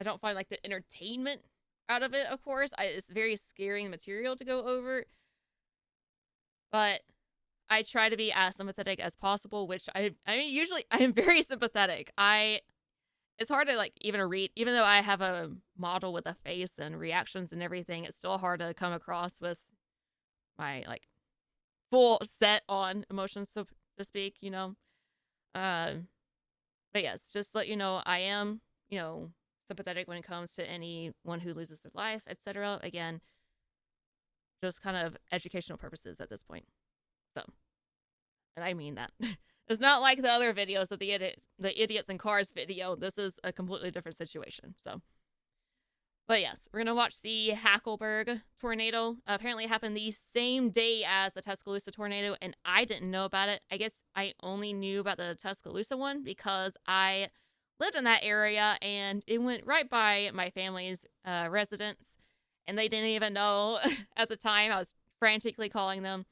I don't find like the entertainment out of it, of course. It's very scary material to go over, but I try to be as sympathetic as possible, which I mean, usually I am very sympathetic. It's hard to like even read, even though I have a model with a face and reactions and everything, it's still hard to come across with my like full set on emotions, so to speak, you know. Uh, but yes, just let you know, I am, you know, sympathetic when it comes to anyone who loses their life, etc. Again, just kind of educational purposes at this point. So, and I mean that. It's not like the other videos of the idiots in cars video. This is a completely different situation. So, but yes, we're gonna watch the Hackelberg tornado. Apparently, it happened the same day as the Tuscaloosa tornado, and I didn't know about it. I guess I only knew about the Tuscaloosa one because I lived in that area, and it went right by my family's residence, and they didn't even know at the time. I was frantically calling them.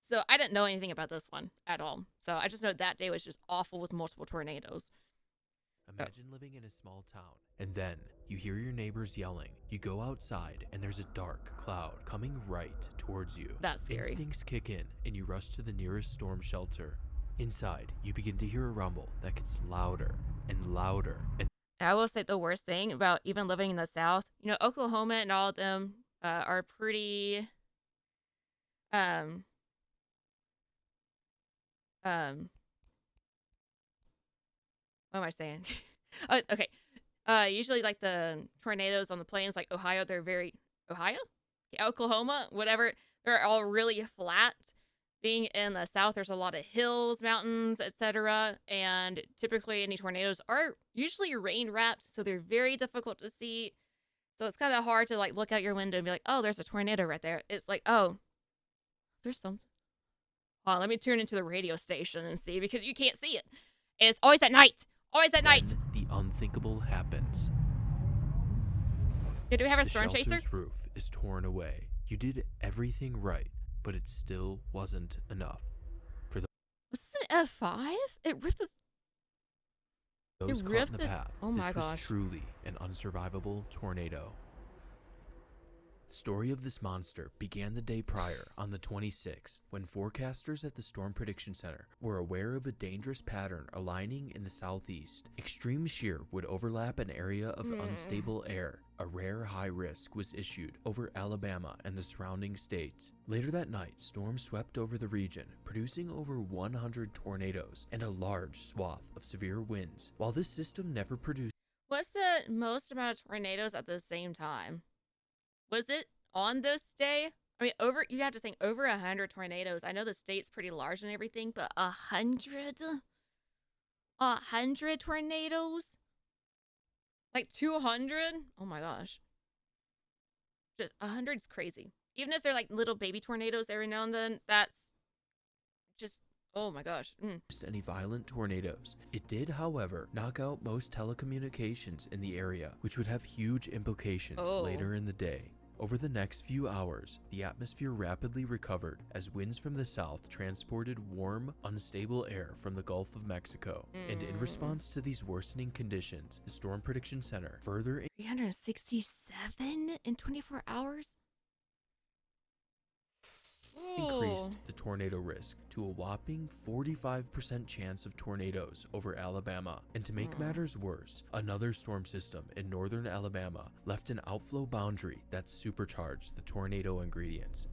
So I didn't know anything about this one at all. So I just know that day was just awful with multiple tornadoes. Imagine living in a small town, and then you hear your neighbors yelling. You go outside, and there's a dark cloud coming right towards you. That's scary. Instincts kick in, and you rush to the nearest storm shelter. Inside, you begin to hear a rumble that gets louder and louder. And I will say the worst thing about even living in the South, you know, Oklahoma and all of them are pretty what am I saying? Okay. Usually like the tornadoes on the plains, like Ohio, they're very Ohio? Yeah, Oklahoma, whatever. They're all really flat. Being in the South, there's a lot of hills, mountains, etc. And typically any tornadoes are usually rain wrapped, so they're very difficult to see. So it's kind of hard to like look out your window and be like, oh, there's a tornado right there. It's like, oh, there's something. Hold on, let me turn into the radio station and see, because you can't see it. And it's always at night. Always at night. the unthinkable happens. Yeah, do we have a The storm chaser? shelter's roof is torn away. You did everything right, but it still wasn't enough. For Was this an F5? It ripped this. those caught in the path, Oh my this was gosh. truly an unsurvivable tornado. The story of this monster began the day prior, on the 26th, when forecasters at the Storm Prediction Center were aware of a dangerous pattern aligning in the southeast. Extreme shear would overlap an area of unstable air. A rare high risk was issued over Alabama and the surrounding states. Later that night, storms swept over the region, producing over 100 tornadoes and a large swath of severe winds. While this system never produced What's the most amount of tornadoes at the same time? Was it on this day? I mean, you have to think over 100 tornadoes. I know the state's pretty large and everything, but 100 tornadoes? Like 200? Oh my gosh. Just 100 is crazy. Even if they're like little baby tornadoes every now and then, that's just, oh my gosh. any violent tornadoes. It did, however, knock out most telecommunications in the area, which would have huge implications later in the day. Over the next few hours, the atmosphere rapidly recovered as winds from the south transported warm, unstable air from the Gulf of Mexico. And in response to these worsening conditions, the Storm Prediction Center further 367 in 24 hours? increased the tornado risk to a whopping 45% chance of tornadoes over Alabama. And to make matters worse, another storm system in northern Alabama left an outflow boundary that supercharged the tornado ingredients.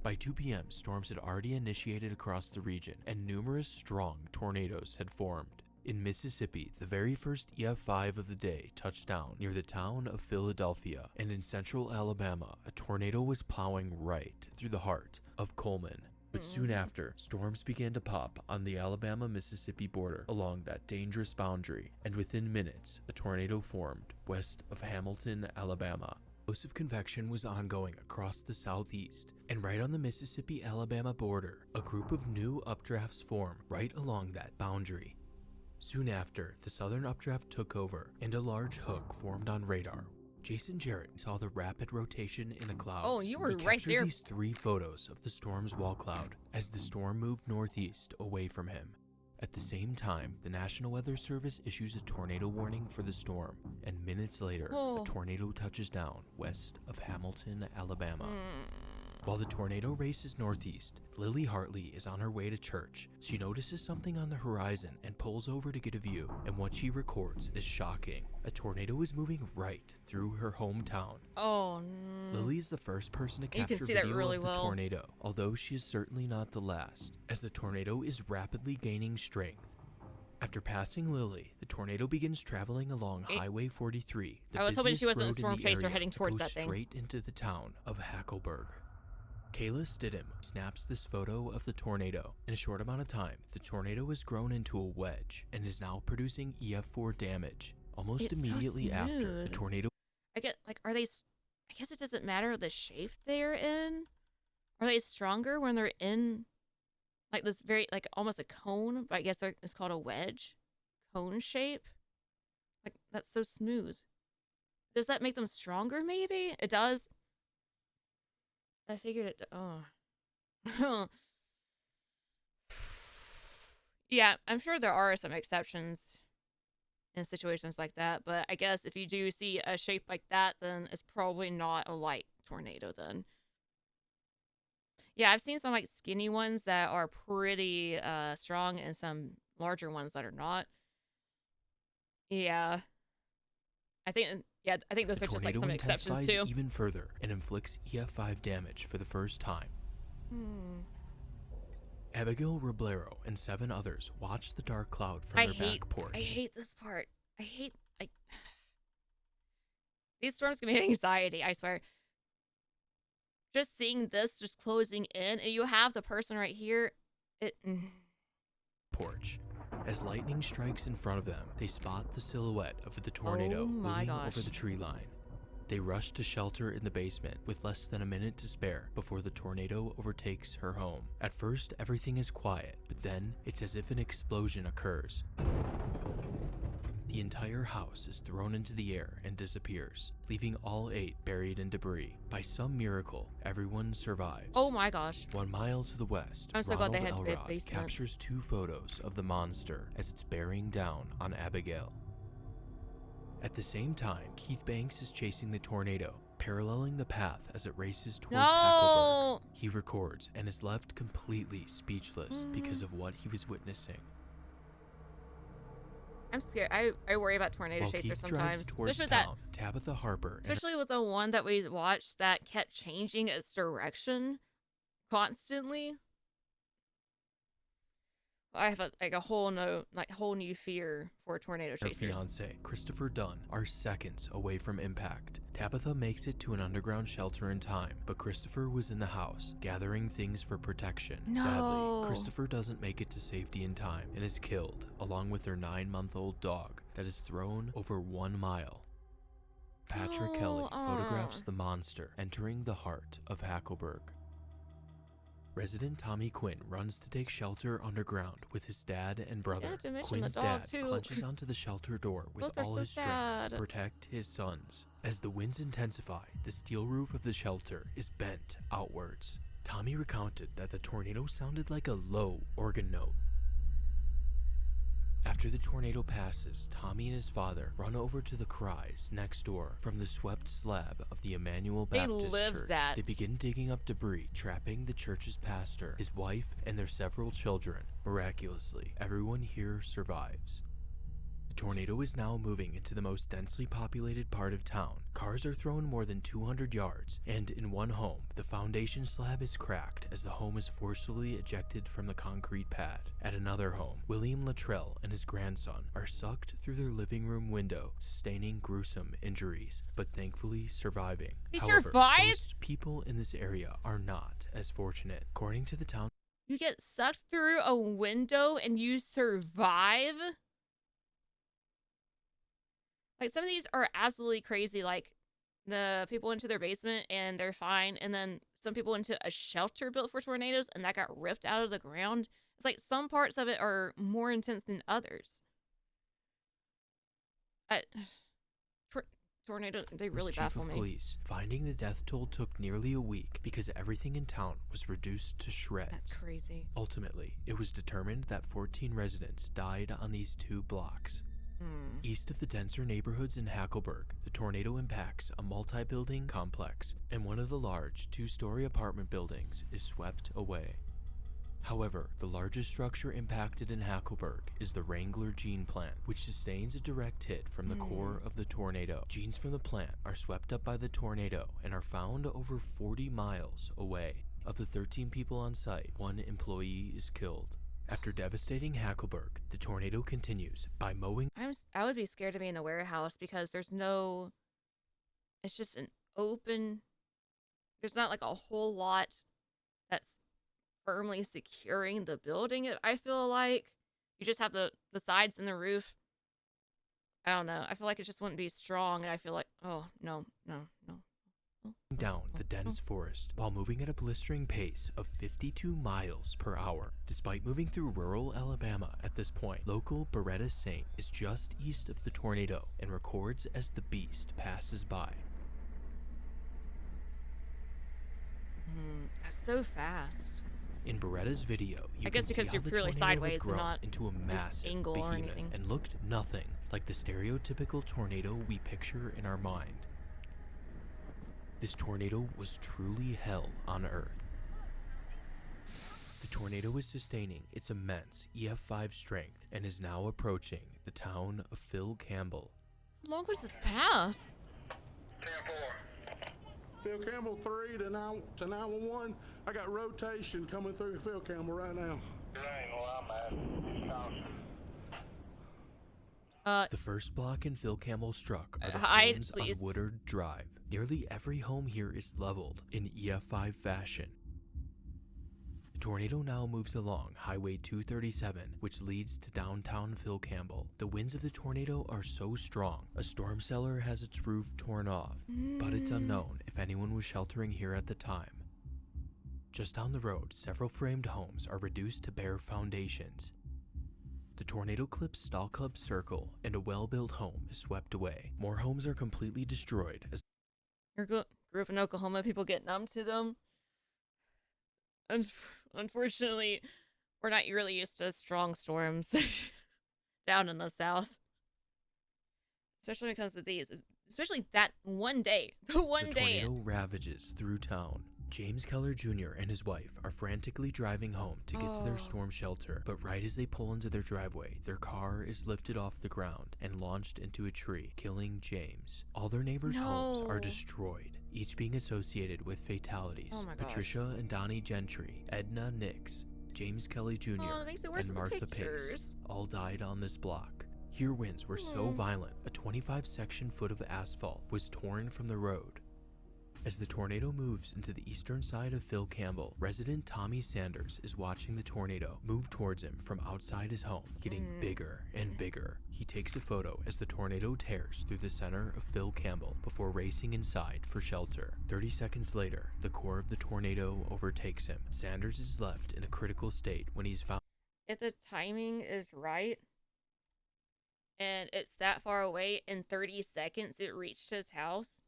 By 2 p.m., storms had already initiated across the region, and numerous strong tornadoes had formed. In Mississippi, the very first EF5 of the day touched down near the town of Philadelphia, and in central Alabama, a tornado was plowing right through the heart of Coleman. But soon after, storms began to pop on the Alabama-Mississippi border along that dangerous boundary, and within minutes, a tornado formed west of Hamilton, Alabama. Explosive convection was ongoing across the southeast, and right on the Mississippi-Alabama border, a group of new updrafts formed right along that boundary. Soon after, the southern updraft took over, and a large hook formed on radar. Jason Jarrett saw the rapid rotation in the clouds. Oh, you were He right captured there. these 3 photos of the storm's wall cloud as the storm moved northeast away from him. At the same time, the National Weather Service issues a tornado warning for the storm, and minutes later, a tornado touches down west of Hamilton, Alabama. While the tornado races northeast, Lily Hartley is on her way to church. She notices something on the horizon and pulls over to get a view, and what she records is shocking. A tornado is moving right through her hometown. Oh, no. Lily is the first person to capture video of the tornado, although she is certainly not the last, as the tornado is rapidly gaining strength. After passing Lily, the tornado begins traveling along Highway 43. I was hoping she wasn't a storm chaser heading towards that thing. Straight into the town of Hackleberg. Kayla Stidham snaps this photo of the tornado. In a short amount of time, the tornado has grown into a wedge and is now producing EF4 damage. Almost immediately after, the tornado... I guess it doesn't matter the shape they're in. Are they stronger when they're in, like, this very, like, almost a cone? But I guess it's called a wedge. Cone shape. Like, that's so smooth. Does that make them stronger, maybe? It does? I figured it... Oh. Yeah, I'm sure there are some exceptions in situations like that, but I guess if you do see a shape like that, then it's probably not a light tornado then. Yeah, I've seen some like skinny ones that are pretty strong and some larger ones that are not. Yeah. I think those are just like some exceptions too. Even further and inflicts EF5 damage for the first time. Abigail Roblero and 7 others watch the dark cloud from their back porch. I hate this part. These storms give me anxiety, I swear. Just seeing this just closing in, and you have the person right here. Porch. As lightning strikes in front of them, they spot the silhouette of the tornado looming over the tree line. They rush to shelter in the basement with less than a minute to spare before the tornado overtakes her home. At first, everything is quiet, but then it's as if an explosion occurs. The entire house is thrown into the air and disappears, leaving all 8 buried in debris. By some miracle, everyone survives. Oh my gosh. 1 mile to the west, I'm so glad they had Elrod captures 2 photos of the monster as it's bearing down on Abigail. At the same time, Keith Banks is chasing the tornado, paralleling the path as it races towards Hackleberg. He records and is left completely speechless because of what he was witnessing. I'm scared. I worry about tornado chasers sometimes. Especially town, Tabitha Harper. Especially with the one that we watched that kept changing its direction constantly. I have a whole new fear for tornado chasers. Her fiance, Christopher Dunn, are seconds away from impact. Tabitha makes it to an underground shelter in time, but Christopher was in the house, gathering things for protection. No. Sadly, Christopher doesn't make it to safety in time and is killed, along with their 9-month-old dog that is thrown over 1 mile. Patrick Kelly photographs the monster entering the heart of Hackleberg. Resident Tommy Quinn runs to take shelter underground with his dad and brother. Quinn's dad clutches onto the shelter door with all his strength to protect his sons. As the winds intensify, the steel roof of the shelter is bent outwards. Tommy recounted that the tornado sounded like a low organ note. After the tornado passes, Tommy and his father run over to the cries next door from the swept slab of the Emmanuel Baptist Church. They begin digging up debris, trapping the church's pastor, his wife, and their several children. Miraculously, everyone here survives. The tornado is now moving into the most densely populated part of town. Cars are thrown more than 200 yards, and in one home, the foundation slab is cracked as the home is forcefully ejected from the concrete pad. At another home, William Luttrell and his grandson are sucked through their living room window, sustaining gruesome injuries, but thankfully surviving. However, most people in this area are not as fortunate. According to the town, you get sucked through a window and you survive? Like, some of these are absolutely crazy. Like, the people went to their basement and they're fine. And then some people went to a shelter built for tornadoes and that got ripped out of the ground. It's like some parts of it are more intense than others. tornado, they was really chief baffle of me. police, finding the death toll took nearly a week because everything in town was reduced to shreds. That's crazy. Ultimately, it was determined that 14 residents died on these 2 blocks. East of the denser neighborhoods in Hackleberg, the tornado impacts a multi-building complex, and one of the large 2-story apartment buildings is swept away. However, the largest structure impacted in Hackleberg is the Wrangler gene plant, which sustains a direct hit from the core of the tornado. Genes from the plant are swept up by the tornado and are found over 40 miles away. Of the 13 people on site, 1 employee is killed. After devastating Hackleberg, the tornado continues by mowing. I would be scared to be in a warehouse because there's no, it's just an open, there's not like a whole lot that's firmly securing the building. I feel like you just have the sides and the roof. I don't know. I feel like it just wouldn't be strong, and I feel like, oh, no. Down the dense forest while moving at a blistering pace of 52 miles per hour. Despite moving through rural Alabama at this point, local Beretta Saint is just east of the tornado and records as the beast passes by. That's so fast. In Beretta's video, you I guess can because see you're how the purely tornado had sideways and grown not into a massive angle or behemoth anything. and looked nothing like the stereotypical tornado we picture in our mind. This tornado was truly hell on Earth. The tornado is sustaining its immense EF5 strength and is now approaching the town of Phil Campbell. How long was this path? 10-4. Phil Campbell 3 to 911. I got rotation coming through Phil Campbell right now. The first block in Phil Campbell struck are the hide, homes please. on Woodard Drive. Nearly every home here is leveled in EF5 fashion. The tornado now moves along Highway 237, which leads to downtown Phil Campbell. The winds of the tornado are so strong, a storm cellar has its roof torn off, but it's unknown if anyone was sheltering here at the time. Just down the road, several framed homes are reduced to bare foundations. The tornado clips Stall Club Circle, and a well-built home is swept away. More homes are completely destroyed as Grew up in Oklahoma, people get numb to them. Unfortunately, we're not really used to strong storms down in the South. Especially when it comes to these. Especially that one day. The one day. tornado ravages through town. James Keller Jr. and his wife are frantically driving home to get to their storm shelter, but right as they pull into their driveway, their car is lifted off the ground and launched into a tree, killing James. All their neighbors' homes are destroyed, each being associated with fatalities. Oh my gosh. Patricia and Donnie Gentry, Edna Nix, James Kelly Jr., that makes it worse and with the Martha Pace pictures. all died on this block. Here winds were so violent, a 25-section foot of asphalt was torn from the road. As the tornado moves into the eastern side of Phil Campbell, resident Tommy Sanders is watching the tornado move towards him from outside his home, getting bigger and bigger. He takes a photo as the tornado tears through the center of Phil Campbell before racing inside for shelter. 30 seconds later, the core of the tornado overtakes him. Sanders is left in a critical state when he's found. If the timing is right, and it's that far away, in 30 seconds it reached his house.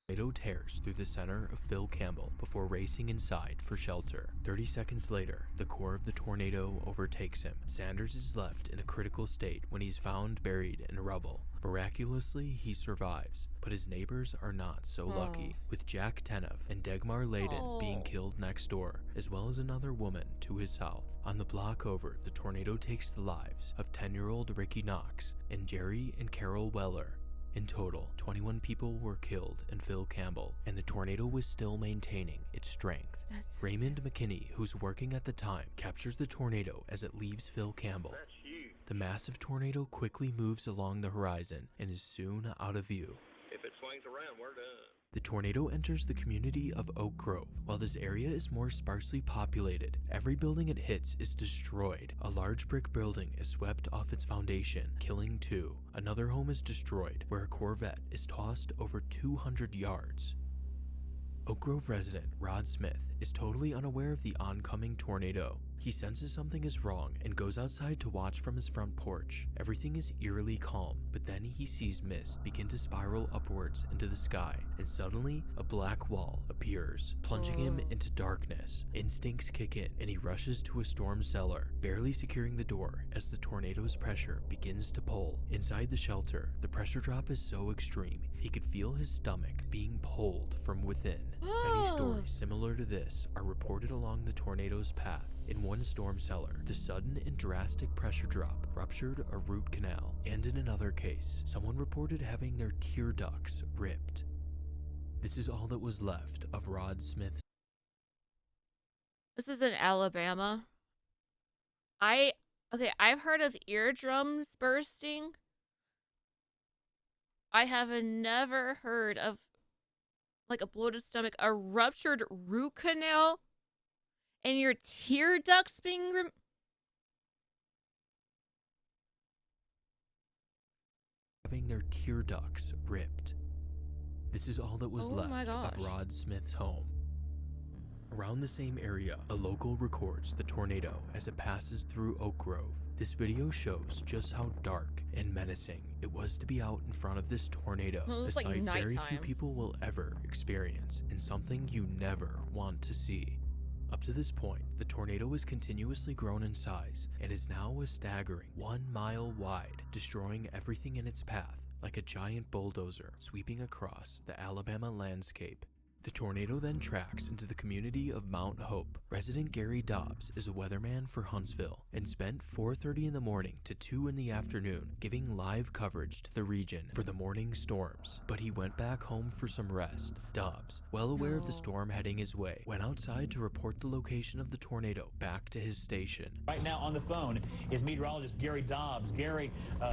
Tornado tears through the center of Phil Campbell before racing inside for shelter. 30 seconds later, the core of the tornado overtakes him. Sanders is left in a critical state when he's found buried in rubble. Miraculously, he survives, but his neighbors are not so lucky, with Jack Tenev and Dagmar Layden being killed next door, as well as another woman to his south. On the block over, the tornado takes the lives of 10-year-old Ricky Knox and Jerry and Carol Weller. In total, 21 people were killed in Phil Campbell, and the tornado was still maintaining its strength. Raymond McKinney, who's working at the time, captures the tornado as it leaves Phil Campbell. The massive tornado quickly moves along the horizon and is soon out of view. If it swings around, we're done. The tornado enters the community of Oak Grove. While this area is more sparsely populated, every building it hits is destroyed. A large brick building is swept off its foundation, killing 2. Another home is destroyed, where a Corvette is tossed over 200 yards. Oak Grove resident Rod Smith is totally unaware of the oncoming tornado. He senses something is wrong and goes outside to watch from his front porch. Everything is eerily calm, but then he sees mist begin to spiral upwards into the sky, and suddenly a black wall appears, plunging him into darkness. Instincts kick in, and he rushes to a storm cellar, barely securing the door as the tornado's pressure begins to pull. Inside the shelter, the pressure drop is so extreme, he could feel his stomach being pulled from within. Many stories similar to this are reported along the tornado's path. In one storm cellar, the sudden and drastic pressure drop ruptured a root canal, and in another case, someone reported having their tear ducts ripped. This is all that was left of Rod Smith's. This is in Alabama. I've heard of eardrums bursting. I have never heard of like a bloated stomach, a ruptured root canal, and your tear ducts being having their tear ducts ripped. This is all that was left of Rod Smith's home. Around the same area, a local records the tornado as it passes through Oak Grove. This video shows just how dark and menacing it was to be out in front of this tornado, a sight very few people will ever experience, and something you never want to see. Up to this point, the tornado has continuously grown in size and is now a staggering 1 mile wide, destroying everything in its path like a giant bulldozer sweeping across the Alabama landscape. The tornado then tracks into the community of Mount Hope. Resident Gary Dobbs is a weatherman for Huntsville and spent 4:30 in the morning to 2 in the afternoon giving live coverage to the region for the morning storms, but he went back home for some rest. Dobbs, well aware of the storm heading his way, went outside to report the location of the tornado back to his station. Right now on the phone is meteorologist Gary Dobbs. Gary,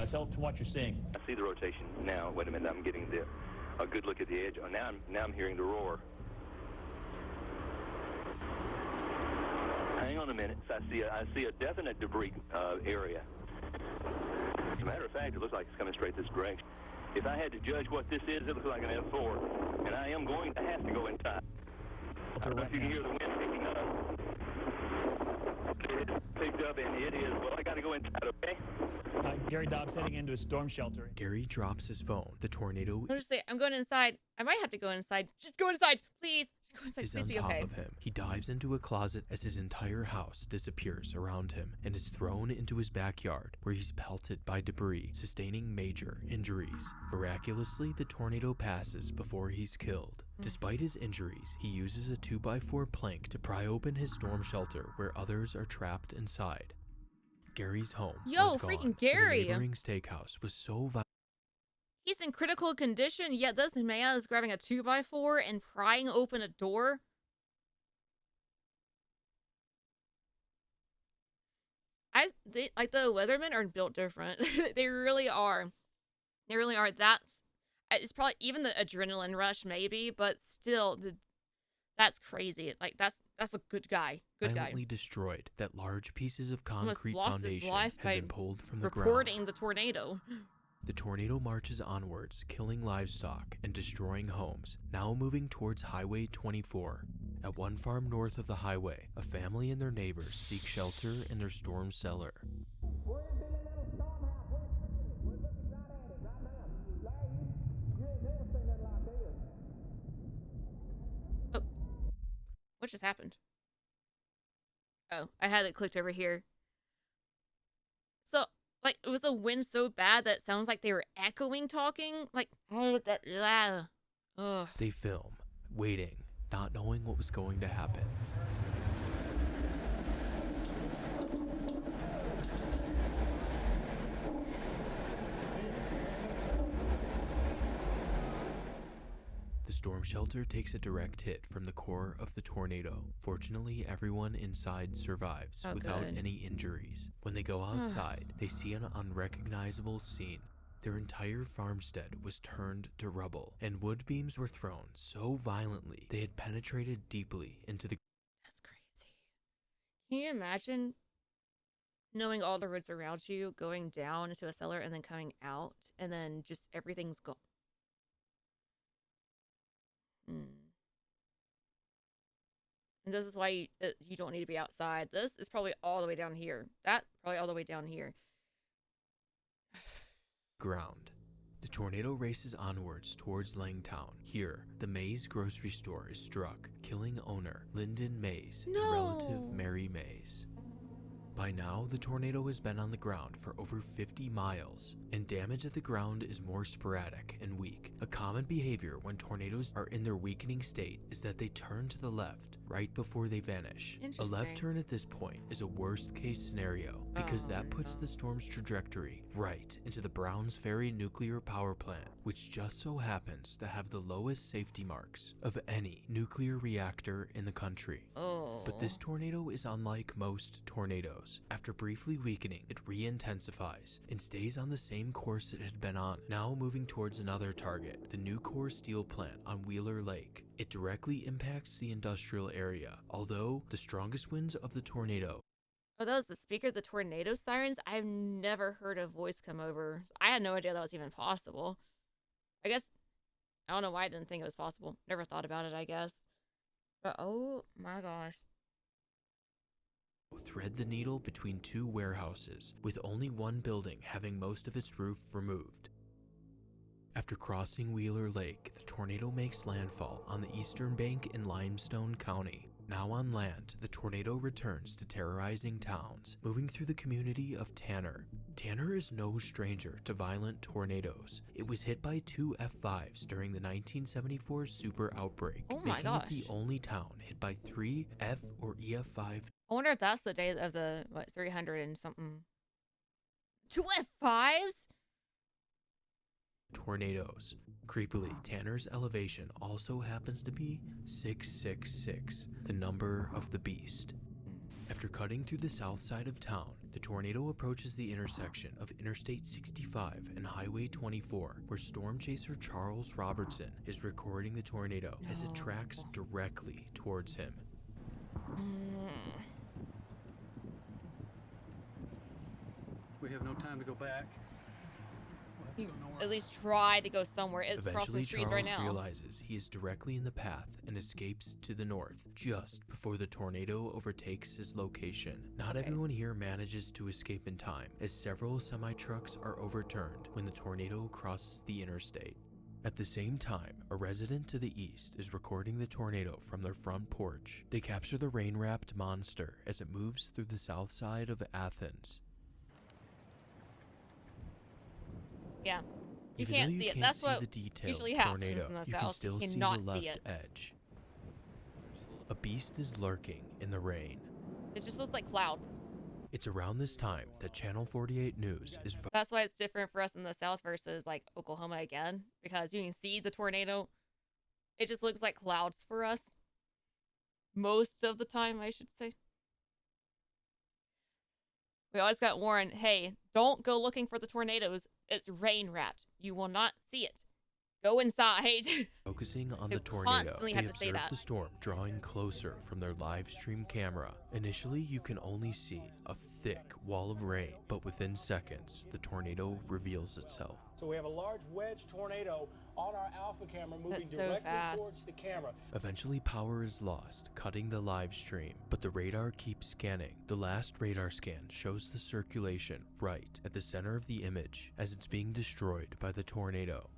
tell us what you're seeing. I see the rotation now. Wait a minute, I'm getting a good look at the edge. Oh, now I'm hearing the roar. Hang on a minute. I see a definite debris area. As a matter of fact, it looks like it's coming straight this direction. If I had to judge what this is, it looks like an F4, and I am going to have to go inside. I don't know if you can hear the wind picking up. It is picked up, and it is. Well, I got to go inside. Okay. Gary Dobbs heading into a storm shelter. Gary drops his phone. The tornado I'll just say, I'm going inside. I might have to go inside. Just go inside, please. Go inside. is Please on be top okay. of him. He dives into a closet as his entire house disappears around him and is thrown into his backyard, where he's pelted by debris, sustaining major injuries. Miraculously, the tornado passes before he's killed. Despite his injuries, he uses a 2x4 plank to pry open his storm shelter where others are trapped inside. Gary's home was freaking gone, Gary! The neighboring steakhouse was so violent. He's in critical condition, yet this man is grabbing a 2x4 and prying open a door. Like the Weathermen are built different. They really are. They really are. It's probably even the adrenaline rush, maybe, but still, that's crazy. Like that's a good guy. Good guy. Violently destroyed. That large pieces of Almost concrete lost his foundation life had by been pulled from the ground. reporting the tornado. The tornado marches onwards, killing livestock and destroying homes, now moving towards Highway 24. At one farm north of the highway, a family and their neighbors seek shelter in their storm cellar. Oh, what just happened? Oh, I had it clicked over here. So, like, it was a wind so bad that it sounds like they were echoing talking. Like, ugh. They film, waiting, not knowing what was going to happen. The storm shelter takes a direct hit from the core of the tornado. Fortunately, everyone inside survives without any injuries. When they go outside, they see an unrecognizable scene. Their entire farmstead was turned to rubble, and wood beams were thrown so violently they had penetrated deeply into the... That's crazy. Can you imagine knowing all the roads around you, going down into a cellar and then coming out, and then just everything's gone? And this is why you don't need to be outside. This is probably all the way down here. That probably all the way down here. Ground. The tornado races onwards towards Langtown. Here, the Mays grocery store is struck, killing owner Lyndon Mays and relative Mary Mays. By now, the tornado has been on the ground for over 50 miles, and damage at the ground is more sporadic and weak. A common behavior when tornadoes are in their weakening state is that they turn to the left right before they vanish. A left turn at this point is a worst case scenario because that puts the storm's trajectory right into the Browns Ferry nuclear power plant, which just so happens to have the lowest safety marks of any nuclear reactor in the country. But this tornado is unlike most tornadoes. After briefly weakening, it re-intensifies and stays on the same course it had been on, now moving towards another target, the Nucor steel plant on Wheeler Lake. It directly impacts the industrial area, although the strongest winds of the tornado. Oh, that was the speaker of the tornado sirens? I've never heard a voice come over. I had no idea that was even possible. I guess, I don't know why I didn't think it was possible. Never thought about it, I guess. But oh my gosh. Thread the needle between two warehouses, with only one building having most of its roof removed. After crossing Wheeler Lake, the tornado makes landfall on the eastern bank in Limestone County. Now on land, the tornado returns to terrorizing towns, moving through the community of Tanner. Tanner is no stranger to violent tornadoes. It was hit by 2 F5s during the 1974 super outbreak, making it the only town hit by 3 F or EF5. I wonder if that's the day of the, 300 and something. 2 F5s? Tornadoes. Creepily, Tanner's elevation also happens to be 666, the number of the beast. After cutting through the south side of town, the tornado approaches the intersection of Interstate 65 and Highway 24, where storm chaser Charles Robertson is recording the tornado as it tracks directly towards him. We have no time to go back. At least try to go somewhere. It's across the trees right now. Charles realizes he is directly in the path and escapes to the north just before the tornado overtakes his location. Not everyone here manages to escape in time, as several semi-trucks are overturned when the tornado crosses the interstate. At the same time, a resident to the east is recording the tornado from their front porch. They capture the rain-wrapped monster as it moves through the south side of Athens. Yeah, you can't see it. That's what usually happens in the south. You can still see the left edge. A beast is lurking in the rain. It just looks like clouds. It's around this time that Channel 48 News is... That's why it's different for us in the south versus like Oklahoma again, because you can see the tornado. It just looks like clouds for us. Most of the time, I should say. We always got warned, hey, don't go looking for the tornadoes. It's rain wrapped. You will not see it. Go inside. Focusing on the tornado, they observe the storm drawing closer from their live stream camera. Initially, you can only see a thick wall of rain, but within seconds, the tornado reveals itself. So we have a large wedge tornado on our alpha camera moving directly towards the camera. Eventually, power is lost, cutting the live stream, but the radar keeps scanning. The last radar scan shows the circulation right at the center of the image as it's being destroyed by the tornado.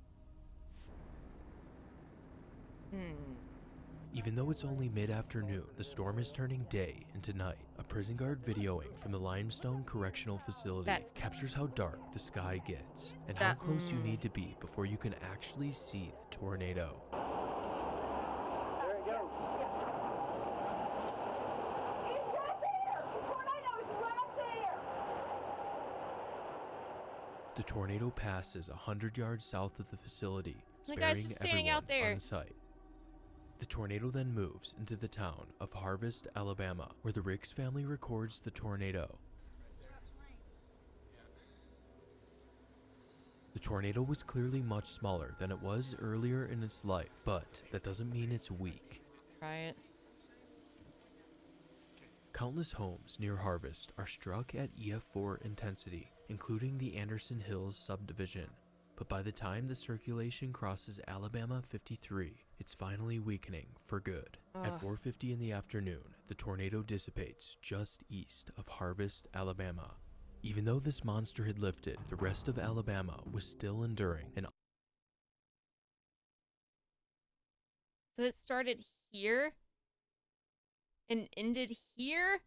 Even though it's only mid-afternoon, the storm is turning day into night. A prison guard videoing from the Limestone Correctional Facility captures how dark the sky gets and how close you need to be before you can actually see the tornado. There it goes. He's right there! The tornado is right there! The tornado passes 100 yards south of the facility, The guy's sparing just standing everyone out there. on site. The tornado then moves into the town of Harvest, Alabama, where the Ricks family records the tornado. The tornado was clearly much smaller than it was earlier in its life, but that doesn't mean it's weak. Right. Countless homes near Harvest are struck at EF4 intensity, including the Anderson Hills subdivision. But by the time the circulation crosses Alabama 53, it's finally weakening for good. At 4:50 in the afternoon, the tornado dissipates just east of Harvest, Alabama. Even though this monster had lifted, the rest of Alabama was still enduring an So it started here and ended here?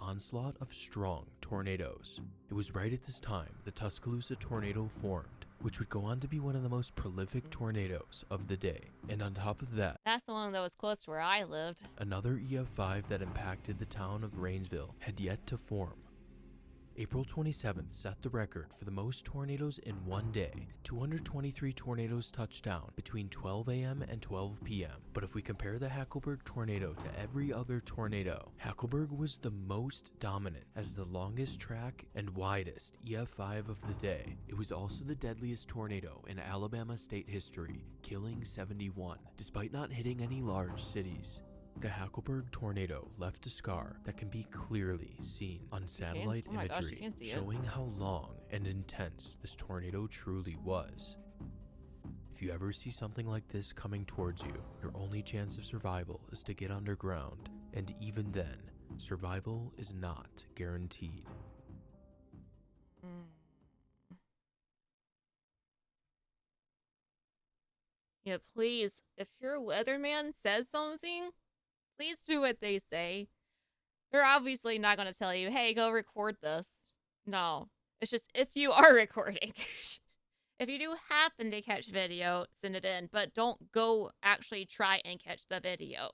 onslaught of strong tornadoes. It was right at this time the Tuscaloosa tornado formed, which would go on to be one of the most prolific tornadoes of the day. And on top of that, That's the one that was close to where I lived. another EF5 that impacted the town of Rainsville had yet to form. April 27th set the record for the most tornadoes in one day. 223 tornadoes touched down between 12 a.m. and 12 p.m. But if we compare the Hackelburg tornado to every other tornado, Hackleberg was the most dominant as the longest track and widest EF5 of the day. It was also the deadliest tornado in Alabama state history, killing 71, despite not hitting any large cities. The Hackelburg tornado left a scar that can be clearly seen on satellite imagery, showing how long and intense this tornado truly was. If you ever see something like this coming towards you, your only chance of survival is to get underground, and even then, survival is not guaranteed. Yeah, please, if your weatherman says something, please do what they say. They're obviously not going to tell you, hey, go record this. No, it's just if you are recording. If you do happen to catch video, send it in, but don't go actually try and catch the video.